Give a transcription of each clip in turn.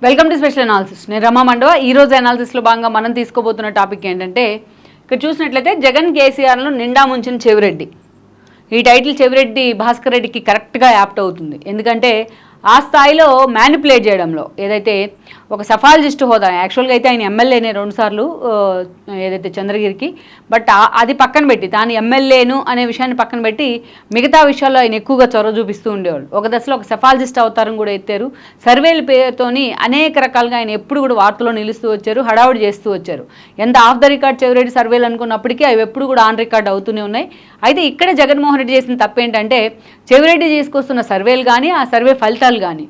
Welcome to special analysis. నేను రమా మండవ. ఈ రోజు అనాలిసిస్లో భాగంగా మనం తీసుకోబోతున్న టాపిక్ ఏంటంటే, ఇక్కడ చూసినట్లయితే జగన్ కేసీఆర్ను నిండా ముంచిన చెవిరెడ్డి. ఈ టైటిల్ చెవిరెడ్డి భాస్కర్ రెడ్డికి కరెక్ట్గా యాప్ట్ అవుతుంది. ఎందుకంటే ఆ స్థాయిలో మ్యానిపులేట్ చేయడంలో ఏదైతే ఒక సఫాలజిస్ట్ హోదా, యాక్చువల్గా అయితే ఆయన ఎమ్మెల్యేనే 2 సార్లు ఏదైతే చంద్రగిరికి, బట్ అది పక్కన పెట్టి తాను ఎమ్మెల్యేను అనే విషయాన్ని పక్కన పెట్టి మిగతా విషయాల్లో ఆయన ఎక్కువగా చొరవ చూపిస్తూ ఉండేవాళ్ళు. ఒక దశలో ఒక సఫాలజిస్ట్ అవతారం కూడా ఎత్తారు. సర్వేల పేరుతోని అనేక రకాలుగా ఆయన ఎప్పుడు కూడా వార్తల్లో నిలుస్తూ వచ్చారు, హడావుడి చేస్తూ వచ్చారు. ఎంత ఆఫ్ ద రికార్డ్ చెవిరెడ్డి సర్వేలు అనుకున్నప్పటికీ అవి ఎప్పుడు కూడా ఆన్ రికార్డ్ అవుతూనే ఉన్నాయి. అయితే ఇక్కడ జగన్మోహన్ రెడ్డి చేసిన తప్పేంటంటే, చెవిరెడ్డి చేసుకొస్తున్న సర్వేలు కానీ ఆ సర్వే ఫలితాలు కానీ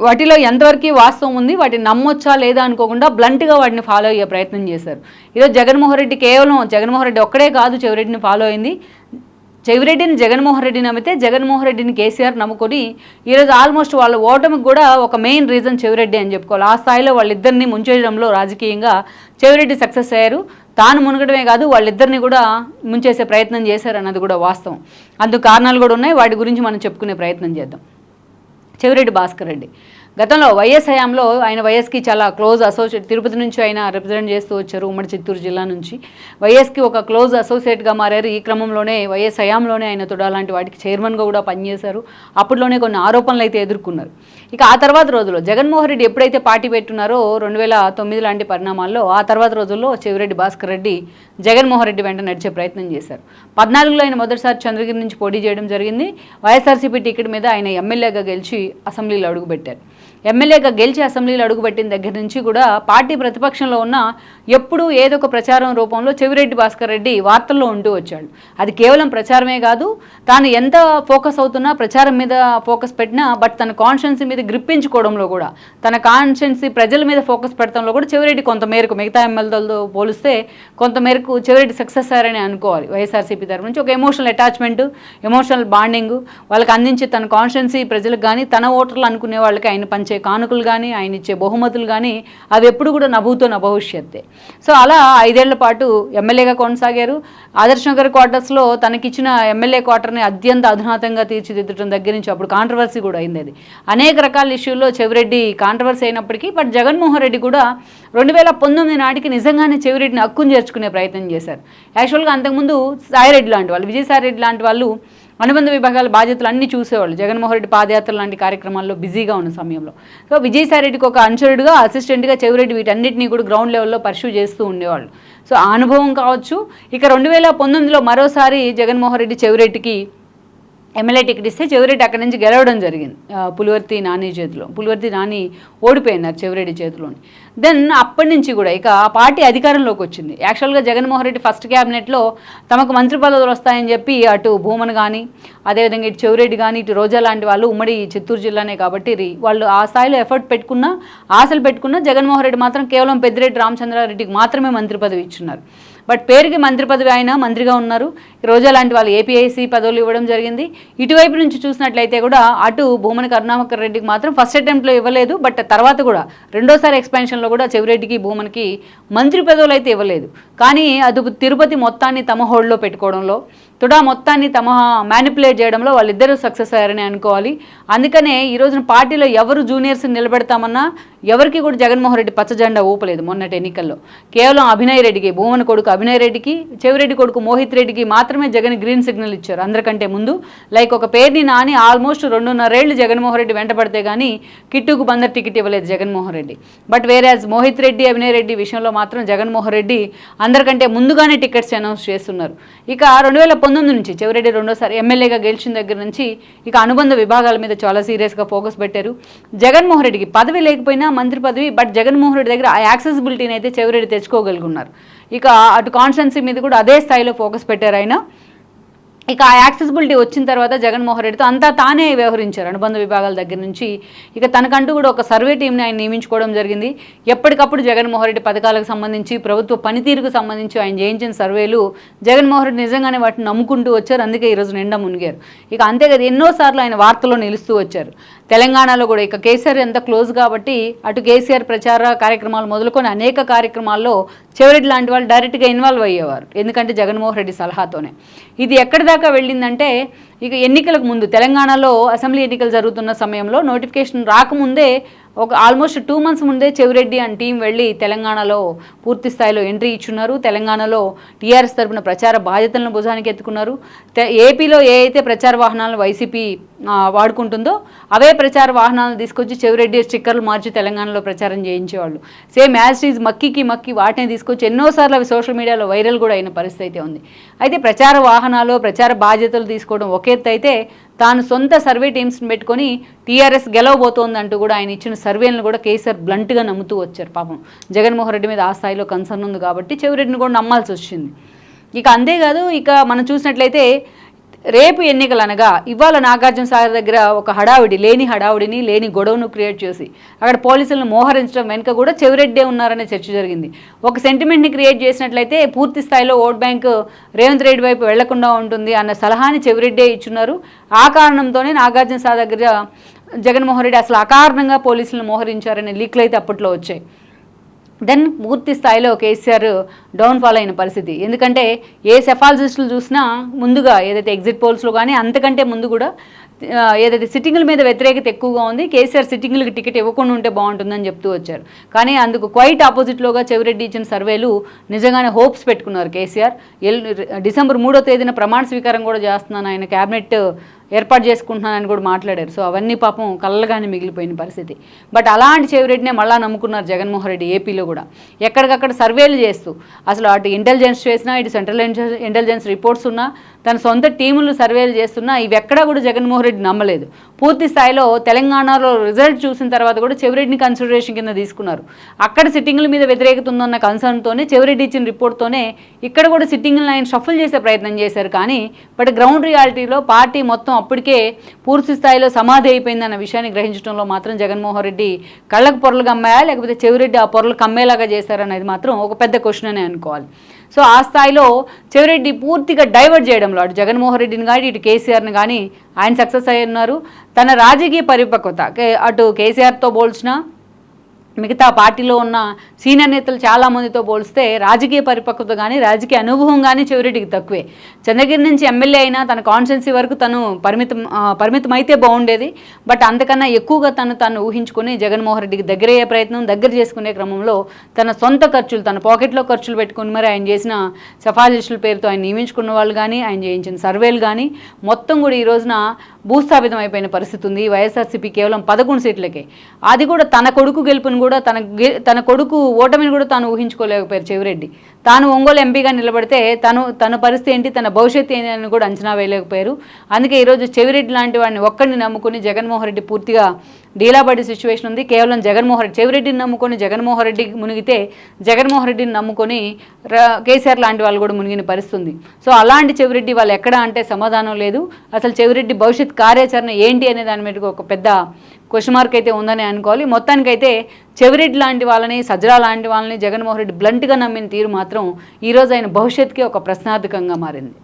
వాటిలో ఎంతవరకు వాస్తవం ఉంది, వాటిని నమ్మొచ్చా లేదా అనుకోకుండా బ్లంట్గా వాటిని ఫాలో అయ్యే ప్రయత్నం చేశారు. ఈరోజు జగన్మోహన్ రెడ్డి కేవలం జగన్మోహన్ రెడ్డి ఒక్కడే కాదు చెవిరెడ్డిని ఫాలో అయింది. చెవిరెడ్డిని జగన్మోహన్ రెడ్డి నమ్మితే జగన్మోహన్ రెడ్డిని కేసీఆర్ నమ్ముకొని ఈరోజు ఆల్మోస్ట్ వాళ్ళ ఓటమికి కూడా ఒక మెయిన్ రీజన్ చెవిరెడ్డి అని చెప్పుకోవాలి. ఆ స్థాయిలో వాళ్ళిద్దరిని ముంచేయడంలో రాజకీయంగా చెవిరెడ్డి సక్సెస్ అయ్యారు. తాను మునగడమే కాదు, వాళ్ళిద్దరిని కూడా ముంచేసే ప్రయత్నం చేశారు అన్నది కూడా వాస్తవం. అందుకు కారణాలు కూడా ఉన్నాయి, వాటి గురించి మనం చెప్పుకునే ప్రయత్నం చేద్దాం. చెవిరెడ్డి భాస్కర్ రెడ్డి గతంలో వైఎస్ హయాంలో ఆయన వైఎస్కి చాలా క్లోజ్ అసోసియేట్, తిరుపతి నుంచి ఆయన రిప్రజెంట్ చేస్తూ వచ్చారు. ఉమ్మడి చిత్తూరు జిల్లా నుంచి వైఎస్కి ఒక క్లోజ్ అసోసియేట్గా మారారు. ఈ క్రమంలోనే వైఎస్ హయాంలోనే ఆయన తొడాలాంటి వాటికి చైర్మన్గా కూడా పనిచేశారు. అప్పట్లోనే కొన్ని ఆరోపణలు అయితే ఎదుర్కొన్నారు. ఇక ఆ తర్వాత రోజుల్లో జగన్మోహన్ రెడ్డి ఎప్పుడైతే పార్టీ పెట్టున్నారో 2009 లాంటి పరిణామాల్లో ఆ తర్వాత రోజుల్లో చెవిరెడ్డి భాస్కర్ రెడ్డి జగన్మోహన్ రెడ్డి వెంట నడిచే ప్రయత్నం చేశారు. 14లో ఆయన మొదటిసారి చంద్రగిరి నుంచి పోటీ చేయడం జరిగింది. వైఎస్ఆర్సీపీ టికెట్ మీద ఆయన ఎమ్మెల్యేగా గెలిచి అసెంబ్లీలో అడుగుపెట్టారు. ఎమ్మెల్యేగా గెలిచి అసెంబ్లీలో అడుగుపెట్టిన దగ్గర నుంచి కూడా పార్టీ ప్రతిపక్షంలో ఉన్న ఎప్పుడూ ఏదో ఒక ప్రచారం రూపంలో చెవిరెడ్డి భాస్కర్ రెడ్డి వార్తల్లో ఉంటూ వచ్చాడు. అది కేవలం ప్రచారమే కాదు, తాను ఎంత ఫోకస్ అవుతున్నా ప్రచారం మీద ఫోకస్ పెట్టినా బట్ తన కాన్స్టిట్యున్సీ మీద గ్రిప్పించుకోవడంలో కూడా, తన కాన్స్టిట్యున్సీ ప్రజల మీద ఫోకస్ పెడతంలో కూడా చెవిరెడ్డి కొంతమేరకు మిగతా ఎమ్మెల్యేలతో పోలిస్తే కొంతమేరకు చెవిరెడ్డి సక్సెస్ అయ్యారని అనుకోవాలి. వైఎస్ఆర్సీపీ తరఫు నుంచి ఒక ఎమోషనల్ అటాచ్మెంట్, ఎమోషనల్ బాండింగ్ వాళ్ళకి అందించి తన కాన్స్టిట్యున్సీ ప్రజలకు కానీ తన ఓటర్లు అనుకునే వాళ్ళకి ఆయన పంచే కానుకలు కానీ ఆయన ఇచ్చే బహుమతులు కానీ అవి ఎప్పుడు కూడా నభూతో నభవిష్యత్తే. సో అలా 5 ఏళ్ల పాటు ఎమ్మెల్యేగా కొనసాగారు. ఆదర్శ్ నగర్ క్వార్టర్స్లో తనకిచ్చిన ఎమ్మెల్యే క్వార్టర్ని అత్యంత అధునాతంగా తీర్చిదిద్దడం దగ్గర నుంచి అప్పుడు కాంట్రవర్సీ కూడా అయింది. అది అనేక రకాల ఇష్యూల్లో చెవిరెడ్డి కాంట్రవర్సీ అయినప్పటికీ బట్ జగన్మోహన్ రెడ్డి కూడా 2019 నాటికి నిజంగానే చెవిరెడ్డిని హక్కును చేర్చుకునే ప్రయత్నం చేశారు. యాక్చువల్గా అంతకుముందు సాయిరెడ్డి లాంటి వాళ్ళు, విజయసాయిరెడ్డి లాంటి వాళ్ళు అనుబంధ విభాగాల బాధ్యతలు అన్నీ చూసేవాళ్ళు. జగన్మోహన్ రెడ్డి పాదయాత్ర లాంటి కార్యక్రమాల్లో బిజీగా ఉన్న సమయంలో సో విజయసాయిరెడ్డికి ఒక అనుచరుడుగా, అసిస్టెంట్గా చెవిరెడ్డి వీటన్నిటినీ కూడా గ్రౌండ్ లెవెల్లో పర్స్యూ చేస్తూ ఉండేవాళ్ళు. సో ఆ అనుభవం కావచ్చు. ఇక 2019లో మరోసారి జగన్మోహన్ రెడ్డి చెవిరెడ్డికి ఎమ్మెల్యే టికెట్ ఇస్తే చెవిరెడ్డి అక్కడి నుంచి గెలవడం జరిగింది. పులివర్తి నాని చేతిలో, పులివర్తి నాని ఓడిపోయినారు చెవిరెడ్డి చేతిలోని. దెన్ అప్పటి నుంచి కూడా ఇక ఆ పార్టీ అధికారంలోకి వచ్చింది. యాక్చువల్గా జగన్మోహన్ రెడ్డి ఫస్ట్ క్యాబినెట్లో తమకు మంత్రి పదవులు వస్తాయని చెప్పి అటు భూమన్ కానీ, అదేవిధంగా ఇటు చెవిరెడ్డి కానీ, ఇటు రోజా లాంటి వాళ్ళు ఉమ్మడి చిత్తూరు జిల్లానే కాబట్టి వాళ్ళు ఆ స్థాయిలో ఎఫర్ట్ పెట్టుకున్నా, ఆశలు పెట్టుకున్నా జగన్మోహన్ రెడ్డి మాత్రం కేవలం పెద్దిరెడ్డి రామచంద్రారెడ్డికి మాత్రమే మంత్రి పదవి ఇచ్చున్నారు. బట్ పేరుకి మంత్రి పదవి ఆయన మంత్రిగా ఉన్నారు. రోజా లాంటి వాళ్ళు ఏపీఐసీ పదవులు ఇవ్వడం జరిగింది. ఇటువైపు నుంచి చూసినట్లయితే కూడా అటు భూమన కరుణాకర్ రెడ్డికి మాత్రం ఫస్ట్ అటెంప్ట్లో ఇవ్వలేదు. బట్ తర్వాత కూడా రెండోసారి ఎక్స్పాన్షన్లో కూడా చెవిరెడ్డికి భూమన్కి మంత్రి పదవులు అయితే ఇవ్వలేదు. కానీ అది తిరుపతి మొత్తాన్ని తమ హోల్డ్లో పెట్టుకోవడంలో, తుడా మొత్తాన్ని తమ మ్యానిపులేట్ చేయడంలో వాళ్ళిద్దరూ సక్సెస్ అయ్యారని అనుకోవాలి. అందుకనే ఈ రోజున పార్టీలో ఎవరు జూనియర్స్ని నిలబెడతామన్నా ఎవరికి కూడా జగన్మోహన్ రెడ్డి పచ్చజెండా ఊపలేదు. మొన్నటి ఎన్నికల్లో కేవలం అభినయ్ రెడ్డికి, భూమన కొడుకు అభినయ్ రెడ్డికి, చెవిరెడ్డి కొడుకు మోహిత్ రెడ్డికి మాత్రమే జగన్ గ్రీన్ సిగ్నల్ ఇచ్చారు. అందరికంటే ముందు లైక్ ఒక పేరుని నాని ఆల్మోస్ట్ 2.5 ఏళ్ళు జగన్మోహన్ రెడ్డి వెంట పడితే కానీ కిట్టుకు బందర్ టికెట్ ఇవ్వలేదు జగన్మోహన్ రెడ్డి. బట్ వేరేజ్ మోహిత్ రెడ్డి, అభినయ్ రెడ్డి విషయంలో మాత్రం జగన్మోహన్ రెడ్డి అందరికంటే ముందుగానే టికెట్స్ అనౌన్స్ చేస్తున్నారు. ఇక 2019 నుంచి చెవిరెడ్డి రెండోసారి ఎమ్మెల్యేగా గెలిచిన దగ్గర నుంచి ఇక అనుబంధ విభాగాల మీద చాలా సీరియస్గా ఫోకస్ పెట్టారు. జగన్మోహన్ రెడ్డికి పదవి లేకపోయినా మంత్రి పదవి, బట్ జగన్మోహన్ రెడ్డి దగ్గర ఆ యాక్సెసిబిలిటీని అయితే చెవిరెడ్డి తెచ్చుకోగలుగున్నారు. ఇక అటు కాన్స్టిట్యున్సీ మీద కూడా అదే స్థాయిలో ఫోకస్ పెట్టారు ఆయన. ఇక ఆ యాక్సెసిబిలిటీ వచ్చిన తర్వాత జగన్మోహన్ రెడ్డితో అంతా తానే వ్యవహరించారు అనుబంధ విభాగాల దగ్గర నుంచి. ఇక తనకంటూ కూడా ఒక సర్వే టీంని ఆయన నియమించుకోవడం జరిగింది. ఎప్పటికప్పుడు జగన్మోహన్ రెడ్డి పథకాలకు సంబంధించి, ప్రభుత్వ పనితీరుకు సంబంధించి ఆయన చేయించిన సర్వేలు జగన్మోహన్ రెడ్డి నిజంగానే వాటిని నమ్ముకుంటూ వచ్చారు. అందుకే ఈరోజు నిండా మునిగారు. ఇక అంతేకాదు ఎన్నోసార్లు ఆయన వార్తల్లో నిలుస్తూ వచ్చారు. తెలంగాణలో కూడా ఇక కేసీఆర్ ఎంత క్లోజ్ కాబట్టి అటు కేసీఆర్ ప్రచార కార్యక్రమాలు మొదలుకొని అనేక కార్యక్రమాల్లో చెవిరెడ్డి లాంటి వాళ్ళు డైరెక్ట్గా ఇన్వాల్వ్ అయ్యేవారు. ఎందుకంటే జగన్మోహన్ రెడ్డి సలహాతోనే. ఇది ఎక్కడి దాకా వెళ్ళిందంటే ఇక ఎన్నికలకు ముందు తెలంగాణలో అసెంబ్లీ ఎన్నికలు జరుగుతున్న సమయంలో నోటిఫికేషన్ రాకముందే ఒక ఆల్మోస్ట్ 2 months ముందే చెవిరెడ్డి అండ్ టీం వెళ్ళి తెలంగాణలో పూర్తి స్థాయిలో ఎంట్రీ ఇచ్చున్నారు. తెలంగాణలో టీఆర్ఎస్ తరపున ప్రచార బాధ్యతలను భుజానికి ఎత్తుకున్నారు. ఏపీలో ఏ అయితే ప్రచార వాహనాలను వైసీపీ వాడుకుంటుందో అవే ప్రచార వాహనాలను తీసుకొచ్చి చెవిరెడ్డి స్టిక్కర్లు మార్చి తెలంగాణలో ప్రచారం చేయించేవాళ్ళు. సేమ్ యాజ్ ఈజ్ మక్కికి మక్కి వాటిని తీసుకొచ్చి ఎన్నోసార్లు అవి సోషల్ మీడియాలో వైరల్ కూడా అయిన పరిస్థితి అయితే ఉంది. అయితే ప్రచార వాహనాలు ప్రచార బాధ్యతలు తీసుకోవడం ఒక ఎత్తు అయితే తాను సొంత సర్వే టీమ్స్ని పెట్టుకొని టీఆర్ఎస్ గెలవబోతోందంటూ కూడా ఆయన ఇచ్చిన సర్వేలను కూడా కేసీఆర్ బ్లంట్గా నమ్ముతూ వచ్చారు. పాపం జగన్మోహన్ రెడ్డి మీద ఆ స్థాయిలో కన్సర్న్ ఉంది కాబట్టి చెవిరెడ్డిని కూడా నమ్మాల్సి వచ్చింది. ఇక అంతేకాదు, ఇక మనం చూసినట్లయితే రేపు ఎన్నికలు అనగా ఇవాళ నాగార్జున సాగర్ దగ్గర ఒక హడావుడిని లేని గొడవను క్రియేట్ చేసి అక్కడ పోలీసులను మోహరించడం వెనుక కూడా చెవిరెడ్డే ఉన్నారనే చర్చ జరిగింది. ఒక సెంటిమెంట్ని క్రియేట్ చేసినట్లయితే పూర్తి స్థాయిలో ఓట్ బ్యాంక్ రేవంత్ రెడ్డి వైపు వెళ్లకుండా ఉంటుంది అన్న సలహాని చెవిరెడ్డే ఇచ్చున్నారు. ఆ కారణంతోనే నాగార్జున సాగర్ దగ్గర జగన్మోహన్ రెడ్డి అసలు అకారణంగా పోలీసులను మోహరించారనే లీక్లు అయితే అప్పట్లో వచ్చాయి. దెన్ పూర్తి స్థాయిలో కేసీఆర్ డౌన్ఫాల్ అయిన పరిస్థితి. ఎందుకంటే ఏ సెఫాలజిస్టులు చూసినా ముందుగా ఏదైతే ఎగ్జిట్ పోల్స్లో కానీ అంతకంటే ముందు కూడా ఏదైతే సిట్టింగుల మీద వ్యతిరేకత ఎక్కువగా ఉంది, కేసీఆర్ సిట్టింగులకి టికెట్ ఇవ్వకుండా ఉంటే బాగుంటుందని చెప్తూ వచ్చారు. కానీ అందుకు క్వైట్ ఆపోజిట్లోగా చెవిరెడ్డి ఇచ్చిన సర్వేలు నిజంగానే హోప్స్ పెట్టుకున్నారు కేసీఆర్. డిసెంబర్ 3వ తేదీన ప్రమాణ స్వీకారం కూడా చేస్తున్నాను, ఆయన క్యాబినెట్ ఏర్పాటు చేసుకుంటున్నానని కూడా మాట్లాడారు. సో అవన్నీ పాపం కళ్ళగానే మిగిలిపోయిన పరిస్థితి. బట్ అలాంటి చెవిరెడ్డినే మళ్ళా నమ్ముకున్నారు జగన్మోహన్ రెడ్డి. ఏపీలో కూడా ఎక్కడికక్కడ సర్వేలు చేస్తూ అసలు అటు ఇంటెలిజెన్స్ చేసినా ఇటు సెంట్రల్ ఇంటెలిజెన్స్ రిపోర్ట్స్ ఉన్నా తన సొంత టీములు సర్వేలు చేస్తున్నా ఇవి ఎక్కడా కూడా జగన్మోహన్ రెడ్డి నమ్మలేదు. పూర్తి స్థాయిలో తెలంగాణలో రిజల్ట్ చూసిన తర్వాత కూడా చెవిరెడ్డిని కన్సిడరేషన్ కింద తీసుకున్నారు. అక్కడ సిట్టింగుల మీద వ్యతిరేకత ఉందన్న కన్సర్న్తోనే చెవిరెడ్డి ఇచ్చిన రిపోర్ట్తోనే ఇక్కడ కూడా సిట్టింగులను ఆయన షఫుల్ చేసే ప్రయత్నం చేశారు. కానీ బట్ గ్రౌండ్ రియాలిటీలో పార్టీ మొత్తం అప్పటికే పూర్తి స్థాయిలో సమాధి అయిపోయిందన్న విషయాన్ని గ్రహించడంలో మాత్రం జగన్మోహన్ రెడ్డి కళ్ళకు పొరలు కమ్మాయా లేకపోతే చెవిరెడ్డి ఆ పొరలు కమ్మేలాగా చేశారనేది మాత్రం ఒక పెద్ద క్వశ్చన్ అనే అనుకోవాలి. సో ఆ స్థాయిలో చెవిరెడ్డి పూర్తిగా డైవర్ట్ చేయడంలో అటు జగన్మోహన్ రెడ్డిని కానీ ఇటు కేసీఆర్ని కానీ ఆయన సక్సెస్ అయి ఉన్నారు. తన రాజకీయ పరిపక్వత అటు కేసీఆర్తో పోల్చినా మిగతా పార్టీలో ఉన్న సీనియర్ నేతలు చాలామందితో పోలిస్తే రాజకీయ పరిపక్వత కానీ రాజకీయ అనుభవం కానీ చెవిరెడ్డికి తక్కువే. చంద్రగిరి నుంచి ఎమ్మెల్యే అయినా తన కాన్స్టిట్యున్సీ వరకు తను పరిమితం అయితే బాగుండేది. బట్ అంతకన్నా ఎక్కువగా తను ఊహించుకొని జగన్మోహన్ రెడ్డికి దగ్గరయ్యే ప్రయత్నం దగ్గర చేసుకునే క్రమంలో తన సొంత ఖర్చులు తన పాకెట్లో ఖర్చులు పెట్టుకుని మరి ఆయన చేసిన సఫాలిస్టుల పేరుతో ఆయన నియమించుకున్న వాళ్ళు కానీ ఆయన చేయించిన సర్వేలు కానీ మొత్తం కూడా ఈ రోజున భూస్థాపితం అయిపోయిన పరిస్థితి ఉంది. వైఎస్ఆర్సీపీ కేవలం 11 సీట్లకే, అది కూడా తన కొడుకు గెలుపుని కూడా తన కొడుకు ఓటమిని కూడా తాను ఊహించుకోలేకపోయారు చెవిరెడ్డి. తాను ఒంగోలు ఎంపీగా నిలబడితే తన పరిస్థితి ఏంటి, తన భవిష్యత్తు ఏంటి అని కూడా అంచనా వేయలేకపోయారు. అందుకే ఈరోజు చెవిరెడ్డి లాంటి వాడిని ఒక్కడిని నమ్ముకుని జగన్మోహన్ రెడ్డి పూర్తిగా డీలాబడి సిచ్యువేషన్ ఉంది. కేవలం చెవిరెడ్డిని నమ్ముకొని జగన్మోహన్ రెడ్డి మునిగితే జగన్మోహన్ రెడ్డిని నమ్ముకొని కేసీఆర్ లాంటి వాళ్ళు కూడా మునిగిన పరిస్థితి ఉంది. సో అలాంటి చెవిరెడ్డి వాళ్ళు ఎక్కడ అంటే సమాధానం లేదు. అసలు చెవిరెడ్డి భవిష్యత్ కార్యాచరణ ఏంటి అనే దాని మీద ఒక పెద్ద క్వశ్చన్ మార్క్ అయితే ఉందని అనుకోవాలి. మొత్తానికైతే చెవిరెడ్డి లాంటి వాళ్ళని సజ్జల లాంటి వాళ్ళని జగన్మోహన్ రెడ్డి బ్లంట్గా నమ్మిన తీరు మాత్రం ఈరోజు ఆయన భవిష్యత్తుకి ఒక ప్రశ్నార్థకంగా మారింది.